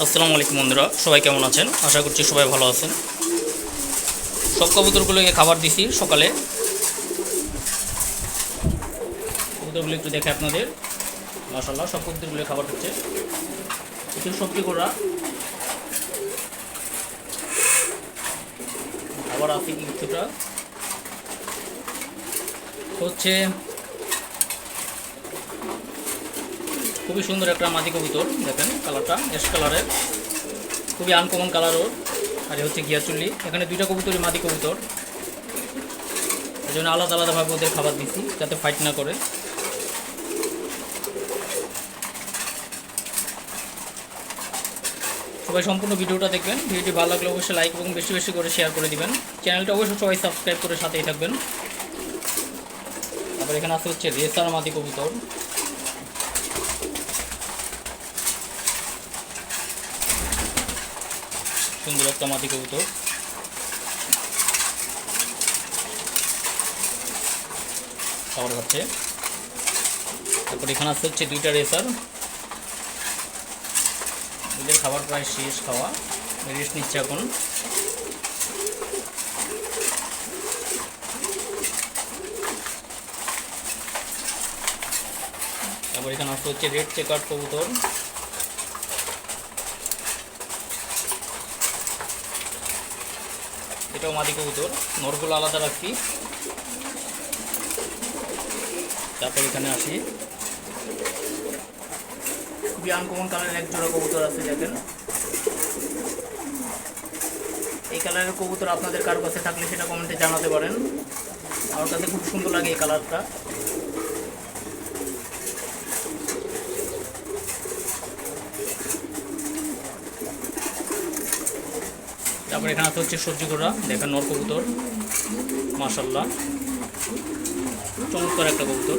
আসসালামু আলাইকুম বন্ধুরা, সবাই কেমন আছেন? আশা করছি সবাই ভালো আছেন। সব কবুতরগুলোকে খাবার দিছি সকালে। কবুতরগুলো একটু দেখে আপনাদের, মাশাআল্লাহ সব কবুতরগুলো খাবার দিচ্ছে। একটু সবজি করা খাবার আছে কিছুটা হচ্ছে। খুবই সুন্দর একটা মাদি কবুতর, দেখেন কালারটা অ্যাশ কালারের, খুবই আনকমন কালার ওর। আর হচ্ছে গিয়াচুল্লি। এখানে দুইটা কবুতরই মাদি কবুতর, এই জন্য আলাদা আলাদাভাবে ওদের খাবার দিচ্ছি যাতে ফাইট না করে। সবাই সম্পূর্ণ ভিডিওটা দেখবেন। ভিডিওটি ভালো লাগলে অবশ্যই লাইক এবং বেশি বেশি করে শেয়ার করে দিবেন। চ্যানেলটা অবশ্যই সবাই সাবস্ক্রাইব করে সাথেই থাকবেন। তারপর এখানে আছে হচ্ছে রেসার মাদি কবুতর, সুন্দর একটা মাদি কবুতর। খাবার খাচ্ছে। তারপর এখানে আছে হচ্ছে দুইটা রেসার, এদের খাবার প্রায় শেষ, খাওয়া রেস্ট নিচ্ছে এখন। তারপর এখানে আছে হচ্ছে রেড চেকার কবুতর, এটাও মাদি কবুতর, নরগুলো আলাদা রাখছি। তারপর এখানে আসি, খুবই আনকমন কালারের এক জোড়া কবুতর আছে, দেখেন। এই কালারের কবুতর আপনাদের কারো কাছে থাকলে সেটা কমেন্টে জানাতে পারেন। আমার কাছে খুব সুন্দর লাগে এই কালারটা। তারপর এখানে আছে হচ্ছে সবজি গোড়া, দেখেন নর কবুতর, মাশাআল্লাহ চমৎকার একটা কবুতর।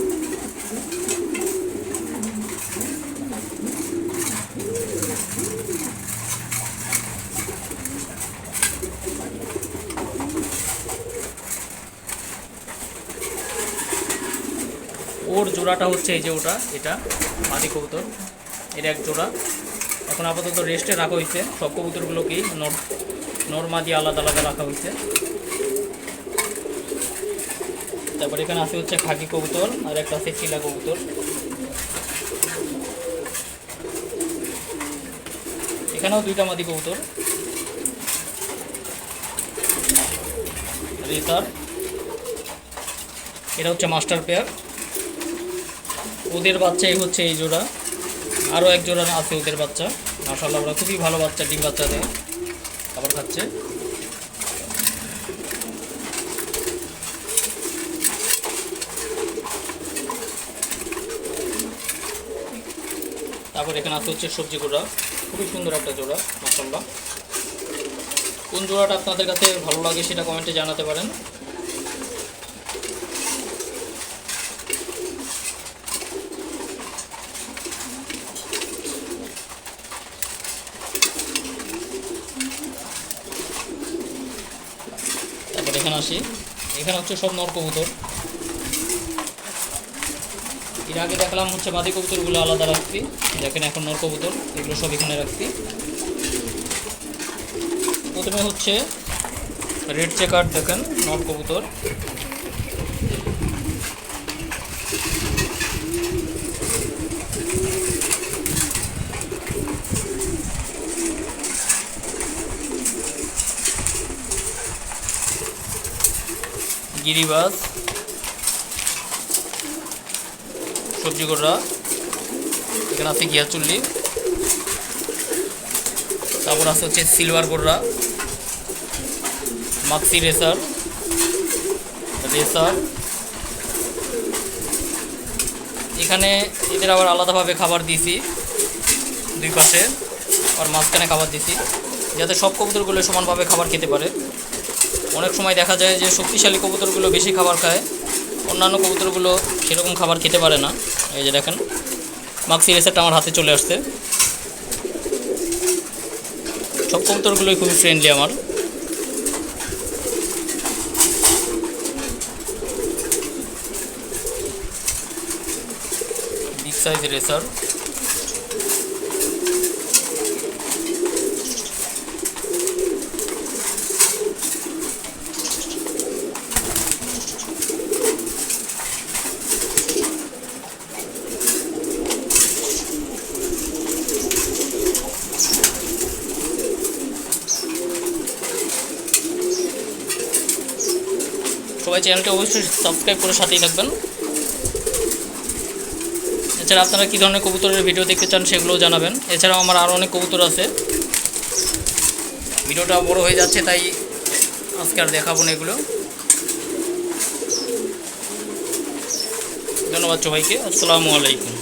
ওর জোড়াটা হচ্ছে এই যে ওটা, এটা মাদি কবুতর, এর এক জোড়া। এখন আপাতত রেস্টে রাখা হয়েছে, সব কবুতরগুলোকেই নর মাদি আলাদা আলাদা রাখা হয়েছে। তারপর এখানে আছে হচ্ছে খাকি কবুতর, আর একটা আছে চিলা কবুতর। এখানেও দুইটা মাদি কবুতর রেসার, এটা হচ্ছে মাস্টার পেয়ার। ওদের বাচ্চাই হচ্ছে এই জোড়া, আরও এক জোড়া আছে ওদের বাচ্চা। মাশাআল্লাহ ওরা খুবই ভালো বাচ্চা, ডিম বাচ্চা দেয়, খাবার খাচ্ছে। তারপর এখানে আছে হচ্ছে সবজি গোড়া, খুবই সুন্দর একটা জোড়া, মাশাআল্লাহ। কোন জোড়াটা আপনাদের কাছে ভালো লাগে সেটা কমেন্টে জানাতে পারেন। তারপর এখানে আসি, এখানে হচ্ছে সব নর কবুতর। এর আগে দেখলাম হচ্ছে মাদি কবুতরগুলো আলাদা রাখছি, দেখেন এখন নর কবুতর, এগুলো সব এখানে রাখছি। প্রথমে হচ্ছে রেড চেকার, দেখেন নর কবুতর। গিরিবাজ, সবজি গোড়া, এখানে আছে গিয়াচুল্লি। তারপর আছে হচ্ছে সিলভার গোড়া, মাক্সি রেসার, এখানে এদের আবার আলাদাভাবে খাবার দিয়েছি, দুই পাশে আর মাঝখানে খাবার দিয়েছি যাতে সব কবুতরগুলো সমানভাবে খাবার খেতে পারে। অনেক সময় দেখা যায় যে শক্তিশালী কবুতরগুলো বেশি খাবার খায়, অন্যান্য কবুতরগুলো সেরকম খাবার খেতে পারে না। এই যে দেখেন মাক্সি রেসারটা আমার হাতে চলে আসছে। সব কবুতরগুলোই খুবই ফ্রেন্ডলি আমার। বিগ সাইজ রেসার, সবাই চ্যানেলটি অবশ্যই সাবস্ক্রাইব করে সাথেই থাকবেন। এছাড়া আপনারা কী ধরনের কবুতরের ভিডিও দেখতে চান সেগুলোও জানাবেন। এছাড়াও আমার আরও অনেক কবুতর আছে, ভিডিওটা বড় হয়ে যাচ্ছে তাই আজকে আর দেখাবো না এগুলো। ধন্যবাদ সবাইকে, আসসালামু আলাইকুম।